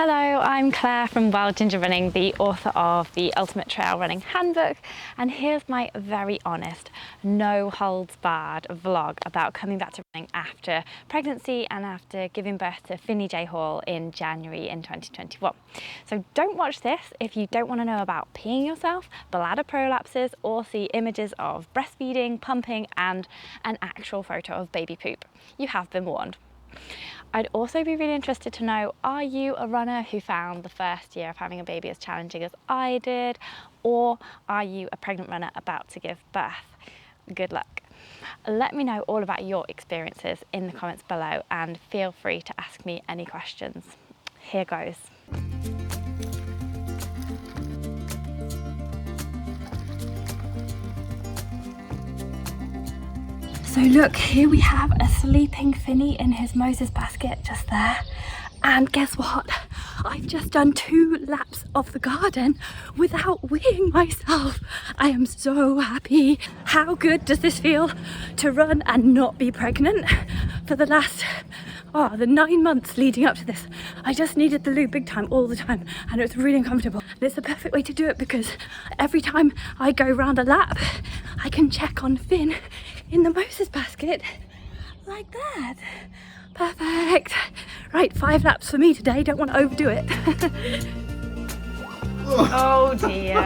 Hello, I'm Claire from Wild Ginger Running, the author of the Ultimate Trail Running Handbook, and here's my very honest, no holds barred vlog about coming back to running after pregnancy and after giving birth to Finny J Hall in January in 2021. So don't watch this if you don't want to know about peeing yourself, bladder prolapses, or see images of breastfeeding, pumping and an actual photo of baby poop. You have been warned. I'd also be really interested to know, are you a runner who found the first year of having a baby as challenging as I did, or are you a pregnant runner about to give birth? Good luck. Let me know all about your experiences in the comments below and feel free to ask me any questions. Here goes. So look, here we have a sleeping Finny in his Moses basket just there. And guess what? I've just done 2 laps of the garden without weeing myself. I am so happy. How good does this feel to run and not be pregnant? For the last, the 9 months leading up to this, I just needed the loo big time all the time, and it was really uncomfortable. And it's the perfect way to do it because every time I go round a lap, I can check on Finn in the Moses basket like that. Perfect. Right, 5 laps for me today. Don't want to overdo it. Oh dear.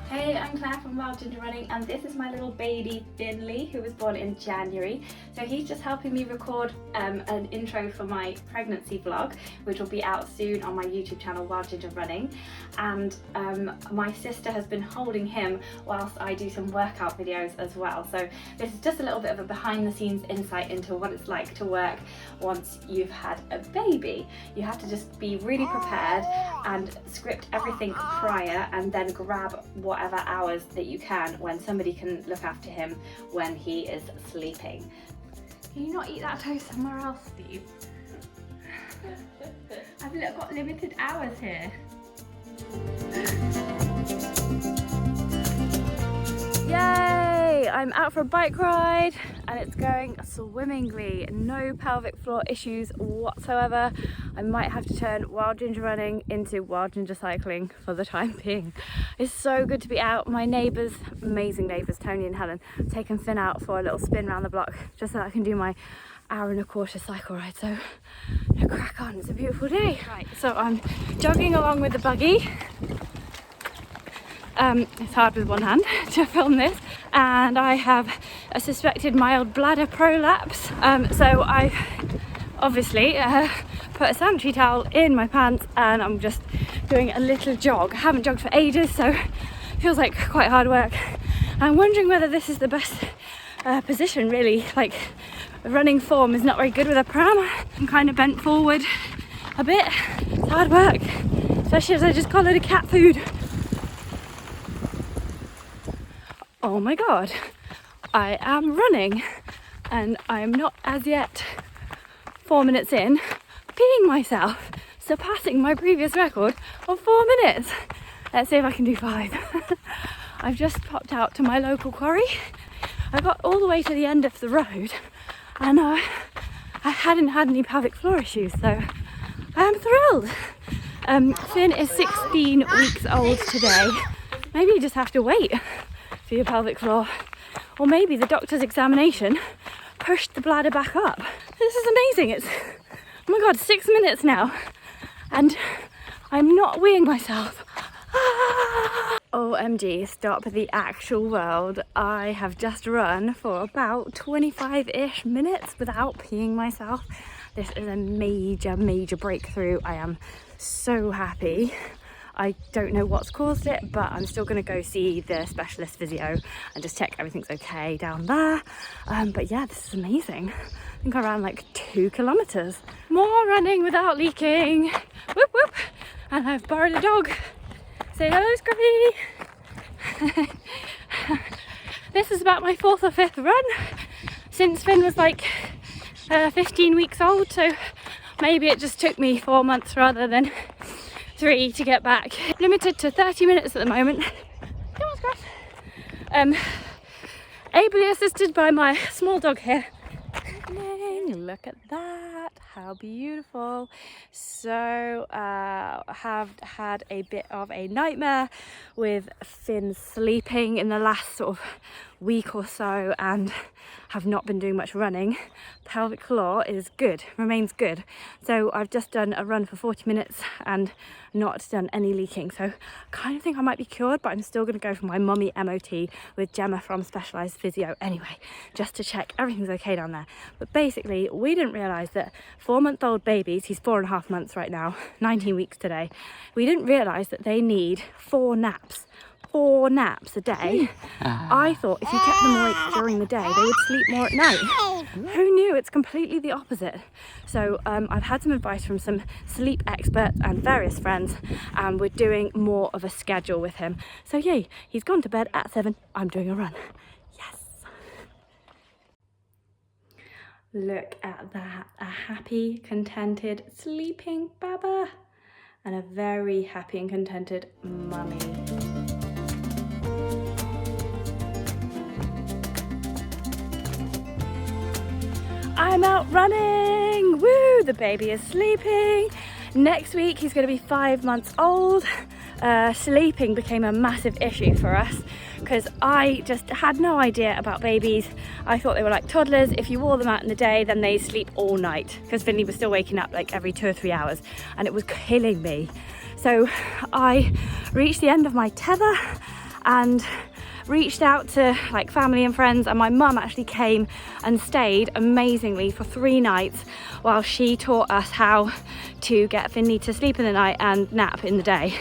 Hey, I'm Claire from Wild Ginger Running, and this is my little baby Finley, who was born in January. So he's just helping me record an intro for my pregnancy vlog, which will be out soon on my YouTube channel, Wild Ginger Running. And my sister has been holding him whilst I do some workout videos as well. So this is just a little bit of a behind the scenes insight into what it's like to work once you've had a baby. You have to just be really prepared and script everything prior, and then grab whatever hours that you can when somebody can look after him when he is sleeping. Can you not eat that toast somewhere else, Steve? I've got limited hours here. Yay! I'm out for a bike ride and it's going swimmingly. No pelvic floor issues whatsoever. I might have to turn Wild Ginger Running into Wild Ginger Cycling for the time being. It's so good to be out. My neighbours, amazing neighbours, Tony and Helen, have taken Finn out for a little spin around the block just so I can do my hour-and-a-quarter cycle ride. So crack on, it's a beautiful day. Right, so I'm jogging along with the buggy. It's hard with one hand to film this, and I have a suspected mild bladder prolapse, so I've obviously put a sanitary towel in my pants and I'm just doing a little jog. I haven't jogged for ages, so it feels like quite hard work. I'm wondering whether this is the best position really. Like, running form is not very good with a pram. I'm kind of bent forward a bit. It's hard work, especially as I just collared a cat food. Oh my god, I am running and I am not as yet 4 minutes in peeing myself, surpassing my previous record of 4 minutes. Let's see if I can do 5. I've just popped out to my local quarry. I got all the way to the end of the road and I hadn't had any pelvic floor issues, so I'm thrilled. Finn is 16 weeks old today. Maybe you just have to wait for your pelvic floor, or maybe the doctor's examination pushed the bladder back up. This is amazing. It's, oh my god, 6 minutes now and I'm not weeing myself. OMG, stop the actual world. I have just run for about 25-ish minutes without peeing myself. This is a major breakthrough. I am so happy. I don't know what's caused it, but I'm still going to go see the specialist physio and just check everything's okay down there. But yeah, this is amazing. I think I ran like 2 kilometers. More running without leaking. Whoop whoop. And I've borrowed a dog. Say hello, Scruffy. This is about my 4th or 5th run since Finn was like 15 weeks old. So maybe it just took me 4 months rather than 3 to get back. Limited to 30 minutes at the moment. Come on, Scruff. Ably assisted by my small dog here. Look at that, how beautiful. So have had a bit of a nightmare with Finn sleeping in the last sort of week or so and have not been doing much running. Pelvic floor is good, remains good. So I've just done a run for 40 minutes and not done any leaking. So I kind of think I might be cured, but I'm still going to go for my mummy MOT with Gemma from Specialised Physio anyway, just to check everything's okay down there. But basically, we didn't realise that 4-month-old babies, he's 4.5 months right now, 19 weeks today, we didn't realise that they need 4 naps a day. I thought if you kept them awake during the day, they would sleep more at night. Who knew? It's completely the opposite. So I've had some advice from some sleep experts and various friends, and we're doing more of a schedule with him. So yay, he's gone to bed at 7. I'm doing a run. Yes. Look at that. A happy, contented, sleeping Baba and a very happy and contented mummy. I'm out running, woo, the baby is sleeping. Next week he's going to be 5 months old. Sleeping became a massive issue for us because I just had no idea about babies. I thought they were like toddlers. If you wore them out in the day, then they sleep all night, because Finley was still waking up like every 2 or 3 hours and it was killing me. So I reached the end of my tether and reached out to like family and friends, and my mum actually came and stayed amazingly for 3 nights while she taught us how to get Finley to sleep in the night and nap in the day.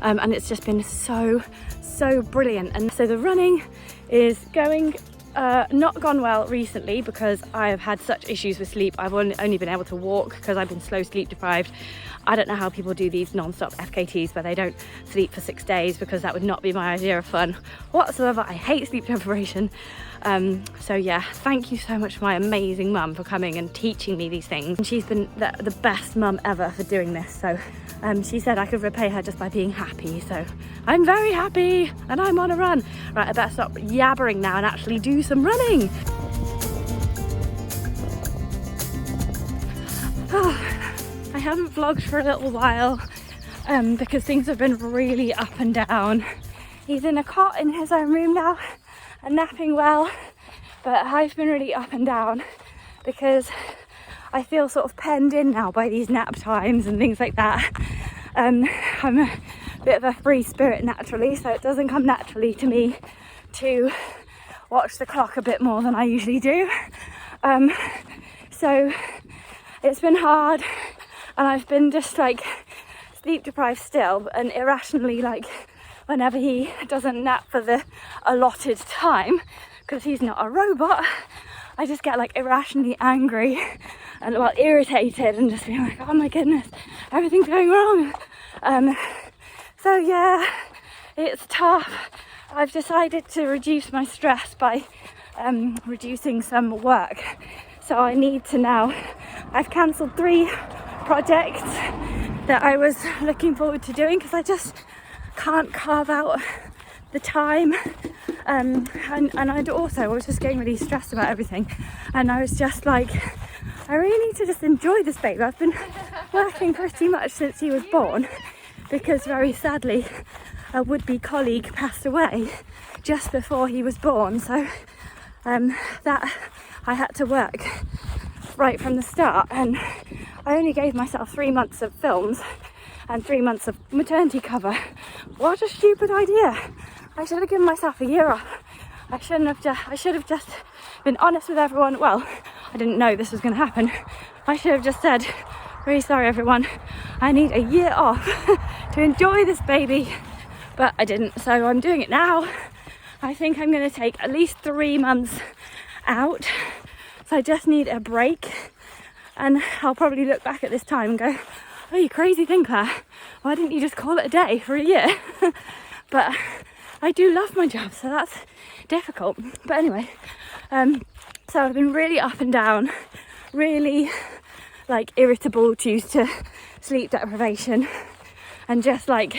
And it's just been so brilliant. And so the running is going not gone well recently because I have had such issues with sleep. I've only been able to walk because I've been slow sleep deprived. I don't know how people do these non-stop FKTs where they don't sleep for 6 days, because that would not be my idea of fun whatsoever. I hate sleep deprivation. So yeah, thank you so much for my amazing mum for coming and teaching me these things. And she's been the best mum ever for doing this. So she said I could repay her just by being happy. So I'm very happy and I'm on a run. Right, I better stop yabbering now and actually do some running. I haven't vlogged for a little while because things have been really up and down. He's in a cot in his own room now and napping well, but I've been really up and down because I feel sort of penned in now by these nap times and things like that. I'm a bit of a free spirit naturally, so it doesn't come naturally to me to watch the clock a bit more than I usually do. So it's been hard, and I've been just like sleep deprived still, and irrationally, like whenever he doesn't nap for the allotted time, because he's not a robot, I just get like irrationally angry and well irritated and just being like, oh my goodness, everything's going wrong. So yeah, it's tough. I've decided to reduce my stress by reducing some work. So I need to now, I've cancelled 3 projects that I was looking forward to doing because I just can't carve out the time. And I was just getting really stressed about everything, and I was just like, I really need to just enjoy this baby. I've been working pretty much since he was born because very sadly a would-be colleague passed away just before he was born, so that I had to work right from the start, and I only gave myself 3 months of films and 3 months of maternity cover. What a stupid idea. I should have given myself a year off. I should have just been honest with everyone. Well, I didn't know this was going to happen. I should have just said, really sorry everyone, I need a year off to enjoy this baby. But I didn't, so I'm doing it now. I think I'm going to take at least 3 months out. So I just need a break, and I'll probably look back at this time and go, oh, you crazy thing, Claire, why didn't you just call it a day for a year? But I do love my job, so that's difficult. But anyway, so I've been really up and down, really like irritable due to sleep deprivation, and just like,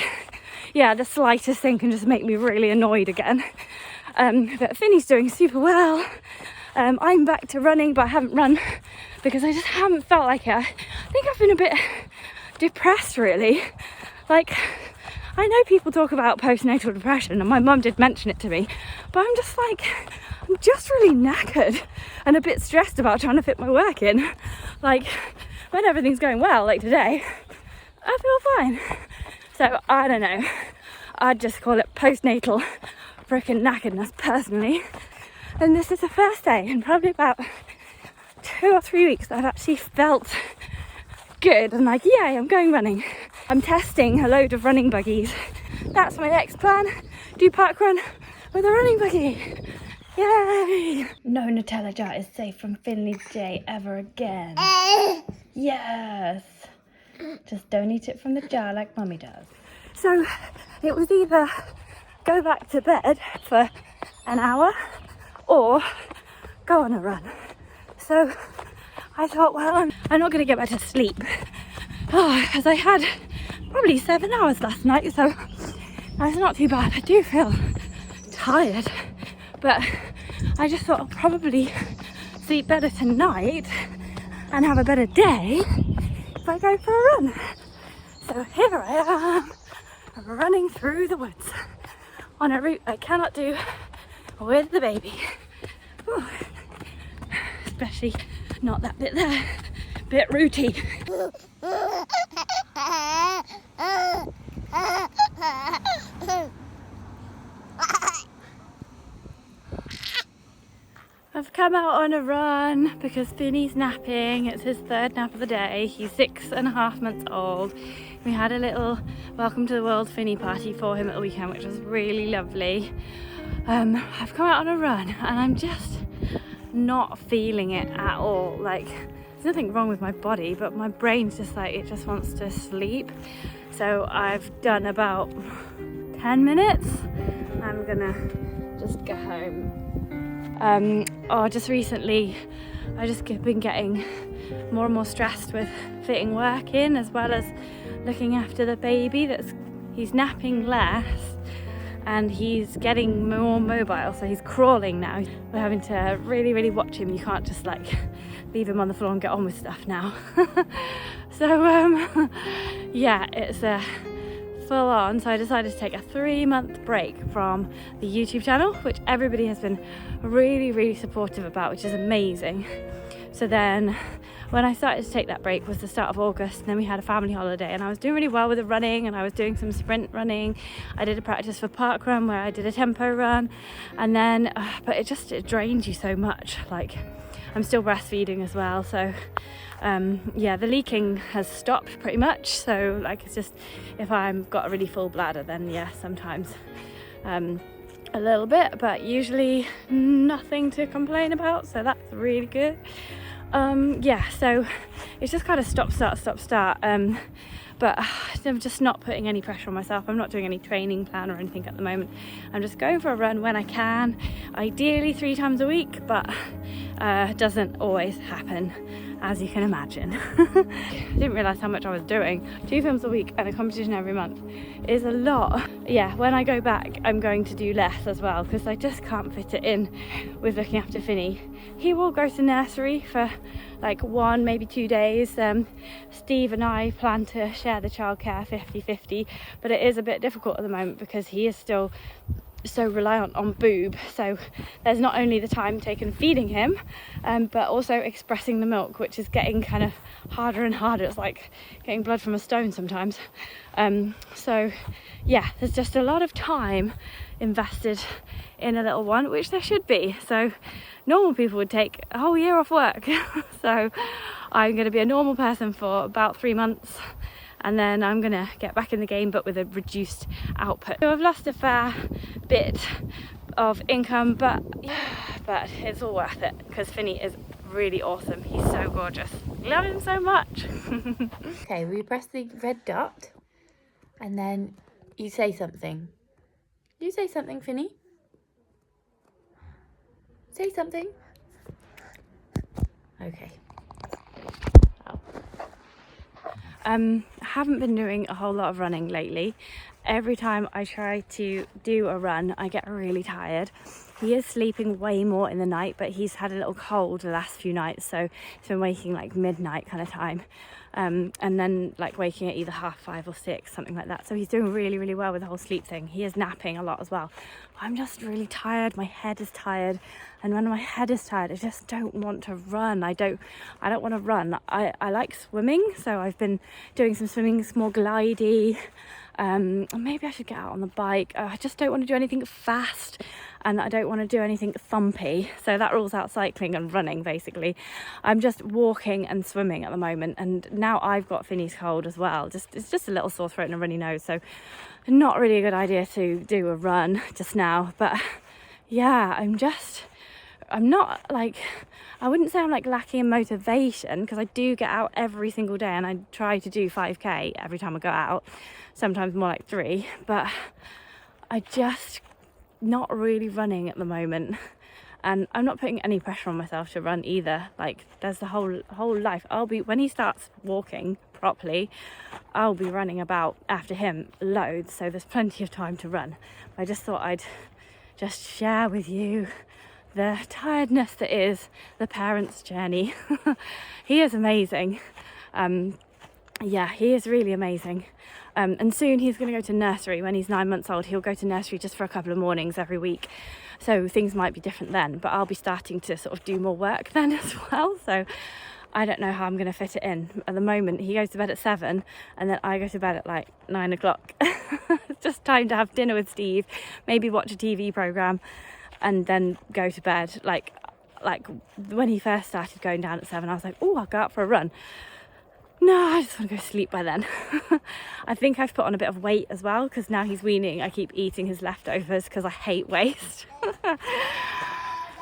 yeah, the slightest thing can just make me really annoyed again. But Finny's doing super well. I'm back to running, but I haven't run because I just haven't felt like it. I think I've been a bit depressed, really. Like, I know people talk about postnatal depression, and my mum did mention it to me, but I'm just like, I'm just really knackered and a bit stressed about trying to fit my work in. Like, when everything's going well, like today, I feel fine. So I don't know, I'd just call it postnatal freaking knackeredness personally. And this is the first day in probably about 2 or 3 weeks that I've actually felt good and like, yay, I'm going running. I'm testing a load of running buggies. That's my next plan, do park run with a running buggy. Yay! No Nutella jar is safe from Finley J ever again. Yes! Just don't eat it from the jar like Mummy does. So it was either go back to bed for an hour or go on a run. So I thought, well, I'm not going to get back to sleep because I had probably 7 hours last night, so that's not too bad. I do feel tired, but I just thought I'll probably sleep better tonight and have a better day if I go for a run. So here I am, running through the woods on a route I cannot do with the baby. Whew. Especially not that bit there, bit rooty. I've come out on a run because Finny's napping. It's his third nap of the day. He's 6.5 months old. We had a little welcome to the world Finny party for him at the weekend, which was really lovely. I've come out on a run and I'm just not feeling it at all. Like, there's nothing wrong with my body, but my brain's just like, it just wants to sleep. So I've done about 10 minutes. I'm gonna just go home. Just recently I just been getting more and more stressed with fitting work in, as well as looking after the baby. He's napping less and he's getting more mobile, so he's crawling now. We're having to really watch him. You can't just like leave him on the floor and get on with stuff now. So yeah, it's full on. So I decided to take a 3-month break from the YouTube channel, which everybody has been really supportive about, which is amazing. So then when I started to take that break was the start of August, and then we had a family holiday, and I was doing really well with the running, and I was doing some sprint running. I did a practice for park run where I did a tempo run, and then but it drains you so much. Like, I'm still breastfeeding as well, so yeah, the leaking has stopped pretty much. So like, it's just, if I've got a really full bladder, then yeah, sometimes a little bit, but usually nothing to complain about, so that's really good. Yeah, so it's just kind of stop start, but I'm just not putting any pressure on myself. I'm not doing any training plan or anything at the moment. I'm just going for a run when I can, ideally 3 times a week, but doesn't always happen, as you can imagine. I didn't realise how much I was doing. 2 films a week and a competition every month is a lot. Yeah, when I go back, I'm going to do less as well, because I just can't fit it in with looking after Finny. He will go to nursery for like 1, maybe 2 days. Steve and I plan to share the childcare 50-50, but it is a bit difficult at the moment because he is still so reliant on boob. So there's not only the time taken feeding him, but also expressing the milk, which is getting kind of harder and harder. It's like getting blood from a stone sometimes. So yeah, there's just a lot of time invested in a little one, which there should be. So normal people would take a whole year off work. So I'm going to be a normal person for about 3 months, and then I'm gonna get back in the game, but with a reduced output. So I've lost a fair bit of income, but it's all worth it because Finny is really awesome. He's so gorgeous. Love him so much. Okay, we press the red dot and then you say something. You say something, Finny. Say something. Okay. I haven't been doing a whole lot of running lately. every time I try to do a run, I get really tired. He is sleeping way more in the night, but he's had a little cold the last few nights, so he's been waking like midnight kind of time, and then like waking at either 5:30 or 6, something like that. So he's doing really, really well with the whole sleep thing. He is napping a lot as well. I'm just really tired. My head is tired, and when my head is tired, I just don't want to run. I don't want to run. I like swimming, so I've been doing some swimming, more glidey. Maybe I should get out on the bike. I just don't want to do anything fast, and I don't want to do anything thumpy, so that rules out cycling and running basically. I'm just walking and swimming at the moment, and now I've got Finney's cold as well. It's just a little sore throat and a runny nose, so not really a good idea to do a run just now. But yeah, I'm not like, I wouldn't say I'm like lacking in motivation, because I do get out every single day and I try to do 5k every time I go out, sometimes more like 3, but I just not really running at the moment. And I'm not putting any pressure on myself to run either. Like, there's the whole life. When he starts walking properly, I'll be running about after him loads, so there's plenty of time to run. I just thought I'd just share with you the tiredness that is the parent's journey. He is amazing. Yeah, he is really amazing. And soon he's going to go to nursery. When he's 9 months old, he'll go to nursery just for a couple of mornings every week. So things might be different then, but I'll be starting to sort of do more work then as well. So I don't know how I'm going to fit it in. At the moment, he goes to bed at 7, and then I go to bed at like 9 o'clock. It's just time to have dinner with Steve, maybe watch a TV program, and then go to bed. Like when he first started going down at 7, I was like, oh, I'll go out for a run. No, I just want to go to sleep by then. I think I've put on a bit of weight as well, because now he's weaning, I keep eating his leftovers because I hate waste.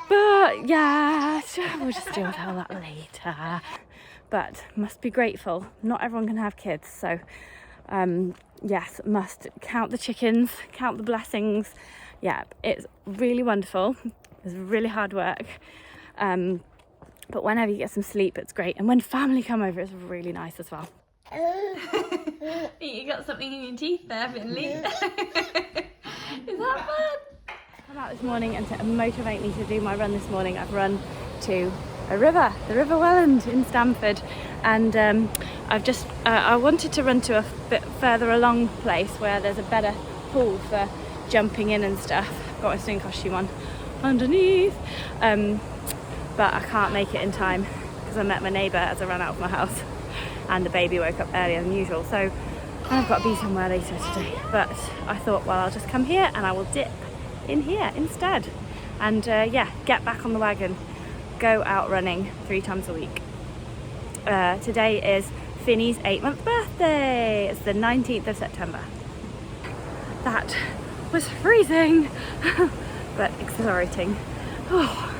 But yeah, we'll just deal with all that later. But must be grateful. Not everyone can have kids, so yes, must count the chickens, count the blessings. Yeah, it's really wonderful. It's really hard work. But whenever you get some sleep, it's great. And when family come over, it's really nice as well. You got something in your teeth there, Finley. Is that fun? I'm out this morning, and to motivate me to do my run this morning, I've run to a river, the River Welland in Stamford. And I've just, I wanted to run to a bit further along place where there's a better pool for jumping in and stuff. Got my swim costume on underneath. But I can't make it in time because I met my neighbour as I ran out of my house, and the baby woke up earlier than usual, so I've got to be somewhere later today. But I thought, well, I'll just come here and I will dip in here instead, and yeah, get back on the wagon, go out running 3 times a week. Today is Finney's 8-month birthday. It's the 19th of September. That was freezing but exhilarating. Oh,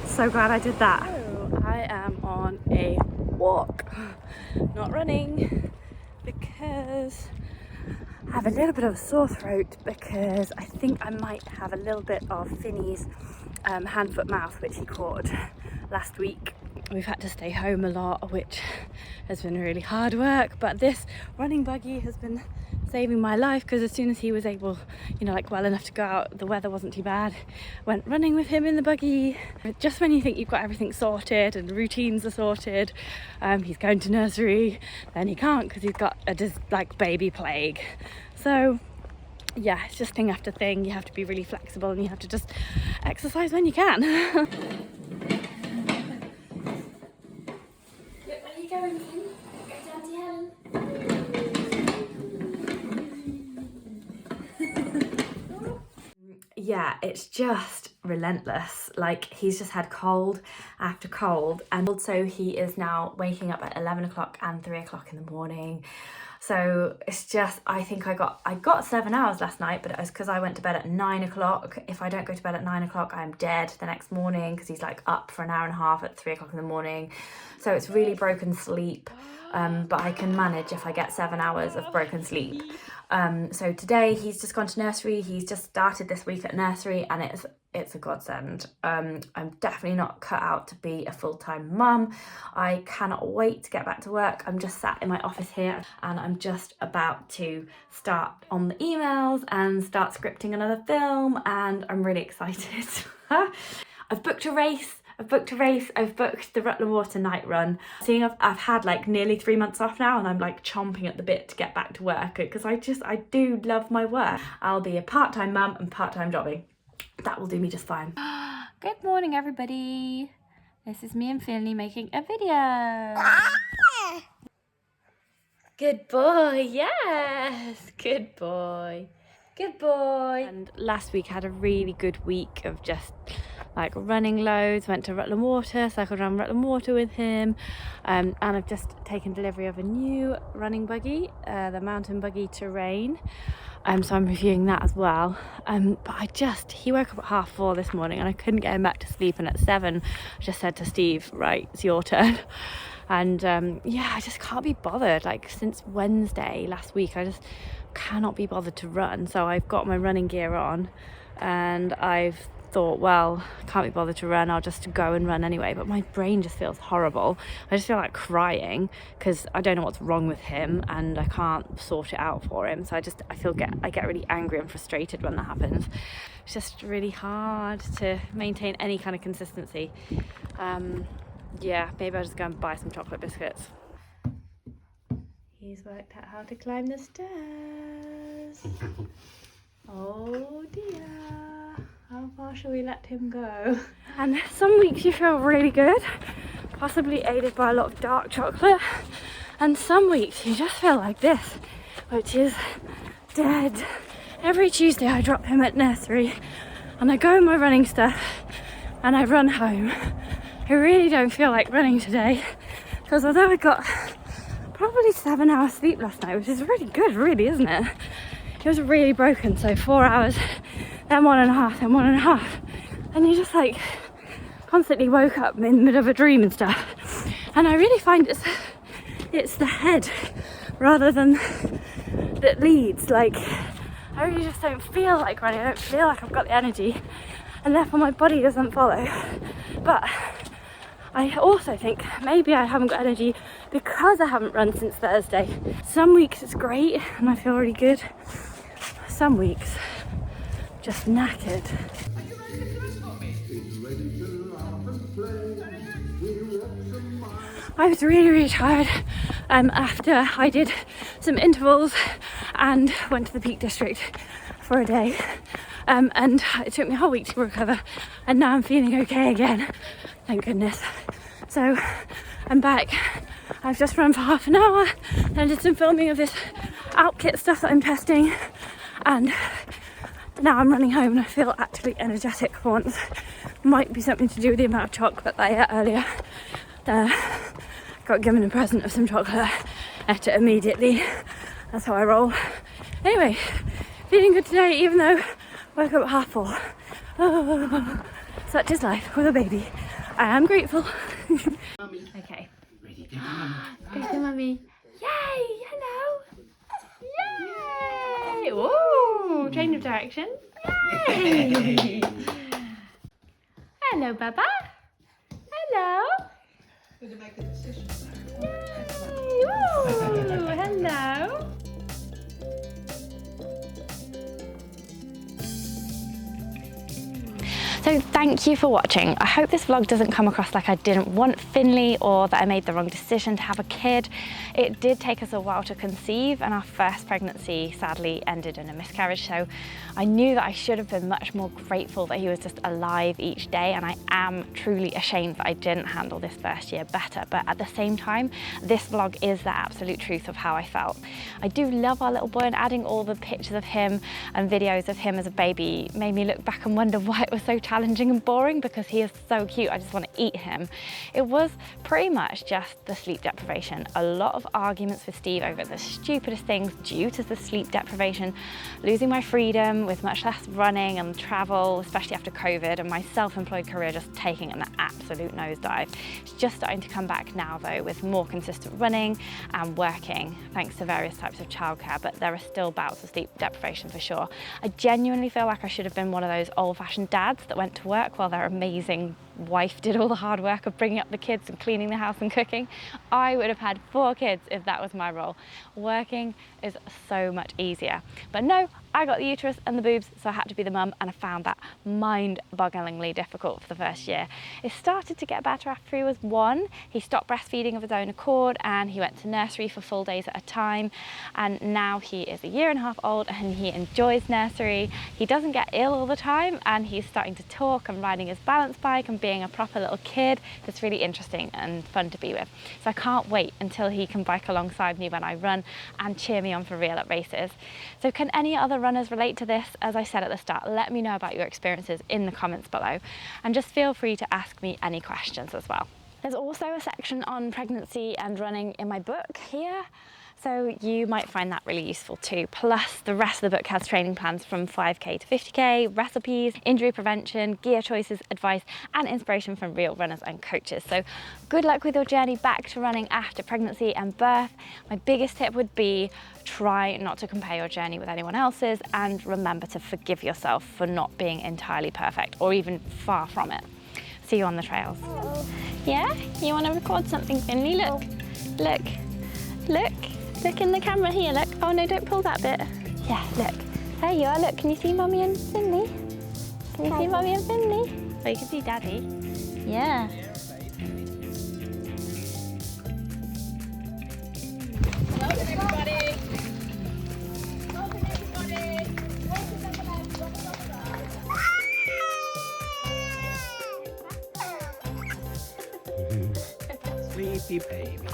so glad I did that. So I am on a walk, not running, because I have a little bit of a sore throat, because I think I might have a little bit of Finney's hand, foot, mouth, which he caught last week. We've had to stay home a lot, which has been really hard work, but this running buggy has been saving my life, because as soon as he was able, you know, like well enough to go out, the weather wasn't too bad, went running with him in the buggy. Just when you think you've got everything sorted and routines are sorted, he's going to nursery, then he can't because he's got a like baby plague. So yeah, it's just thing after thing. You have to be really flexible, and you have to just exercise when you can. Where are you going, Finn? Go down to Helen. Yeah, it's just relentless. Like, he's just had cold after cold, and also he is now waking up at 11 o'clock and 3 o'clock in the morning. So it's just, I think I got 7 hours last night, but it was because I went to bed at 9 o'clock. If I don't go to bed at 9 o'clock, I'm dead the next morning, because he's like up for an hour and a half at 3 o'clock in the morning. So it's really broken sleep, but I can manage if I get 7 hours of broken sleep. So today he's just gone to nursery. He's just started this week at nursery, and it's it's a godsend. I'm definitely not cut out to be a full-time mum. I cannot wait to get back to work. I'm just sat in my office here and I'm just about to start on the emails and start scripting another film, and I'm really excited. I've booked a race. I've booked the Rutland Water night run. Seeing I've had like nearly 3 months off now, and I'm like chomping at the bit to get back to work because I do love my work. I'll be a part-time mum and part-time jobbing. That will do me just fine. Good morning, everybody. This is me and Finley making a video. Good boy, yes. Good boy. Good boy. And last week I had a really good week of just like running loads. Went to Rutland Water, cycled around Rutland Water with him, and I've just taken delivery of a new running buggy, the mountain buggy Terrain. So I'm reviewing that as well. But he woke up at 4:30 this morning and I couldn't get him back to sleep, and at 7 I just said to Steve, right, it's your turn. And yeah, I just can't be bothered. Like since Wednesday last week, I just cannot be bothered to run. So I've got my running gear on and I've thought, well, I can't be bothered to run, I'll just go and run anyway. But my brain just feels horrible. I just feel like crying because I don't know what's wrong with him and I can't sort it out for him. So I get really angry and frustrated when that happens. It's just really hard to maintain any kind of consistency. Yeah, maybe I'll just go and buy some chocolate biscuits. He's worked out how to climb the stairs. Oh dear. How far shall we let him go? And some weeks you feel really good, possibly aided by a lot of dark chocolate. And some weeks you just feel like this, which is dead. Every Tuesday I drop him at nursery and I go in my running stuff and I run home. I really don't feel like running today because although I got probably 7 hours sleep last night, which is really good, really, isn't it? It was really broken, so 4 hours, then 1.5, then 1.5, and you just like constantly woke up in the middle of a dream and stuff. And I really find it's the head rather than that leads. Like I really just don't feel like running. I don't feel like I've got the energy, and therefore my body doesn't follow. But I also think maybe I haven't got energy because I haven't run since Thursday. Some weeks it's great and I feel really good. Some weeks, just knackered. I was really tired after I did some intervals and went to the Peak District for a day. And it took me a whole week to recover, and now I'm feeling okay again, thank goodness. So I'm back. I've just run for half an hour and did some filming of this outfit stuff that I'm testing, and now I'm running home and I feel actually energetic for once. Might be something to do with the amount of chocolate that I ate earlier. Got given a present of some chocolate, ate it immediately. That's how I roll. Anyway, feeling good today, even though I woke up at 4:30. Oh, such is life with a baby. I am grateful. Okay. Ready to go, Mummy. Go to Mummy. Yay! Hello! Yay! Whoa! Change of direction. Yay! Hello, Baba. Hello. Did you make a decision? Yay! Woo! Hello. So thank you for watching. I hope this vlog doesn't come across like I didn't want Finley or that I made the wrong decision to have a kid. It did take us a while to conceive, and our first pregnancy sadly ended in a miscarriage. So I knew that I should have been much more grateful that he was just alive each day, and I am truly ashamed that I didn't handle this first year better. But at the same time, this vlog is the absolute truth of how I felt. I do love our little boy, and adding all the pictures of him and videos of him as a baby made me look back and wonder why it was so challenging and boring, because he is so cute. I just want to eat him. It was pretty much just the sleep deprivation. A lot of arguments with Steve over the stupidest things due to the sleep deprivation, losing my freedom with much less running and travel, especially after COVID, and my self-employed career just taking an absolute nosedive. It's just starting to come back now though, with more consistent running and working thanks to various types of childcare, but there are still bouts of sleep deprivation for sure. I genuinely feel like I should have been one of those old-fashioned dads that went to work while their amazing wife did all the hard work of bringing up the kids and cleaning the house and cooking. I would have had 4 kids if that was my role. Working is so much easier. But no, I got the uterus and the boobs, so I had to be the mum, and I found that mind-bogglingly difficult for the first year. It started to get better after he was 1. He stopped breastfeeding of his own accord and he went to nursery for full days at a time, and now he is a 1.5 years old and he enjoys nursery. He doesn't get ill all the time and he's starting to talk and riding his balance bike and being a proper little kid. It's really interesting and fun to be with. So I can't wait until he can bike alongside me when I run and cheer me on for real at races. So can any other runners relate to this? As I said at the start, let me know about your experiences in the comments below, and just feel free to ask me any questions as well. There's also a section on pregnancy and running in my book here, so you might find that really useful too. Plus the rest of the book has training plans from 5k to 50k, recipes, injury prevention, gear choices, advice and inspiration from real runners and coaches. So good luck with your journey back to running after pregnancy and birth. My biggest tip would be try not to compare your journey with anyone else's, and remember to forgive yourself for not being entirely perfect or even far from it. See you on the trails. Yeah? You want to record something, Finley? Look, look, look. Look in the camera here, look. Oh no, don't pull that bit. Yeah, look. There you are, look. Can you see Mummy and Finley? Can you see Mummy and Finley? Oh, you can see Daddy. Yeah. Welcome everybody. Sleepy baby.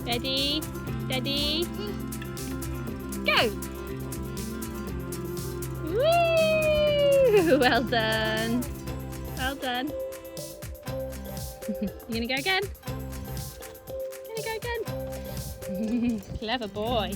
Ready? Ready? Go! Woo! Well done. Well done. You gonna go again? Gonna go again? Clever boy.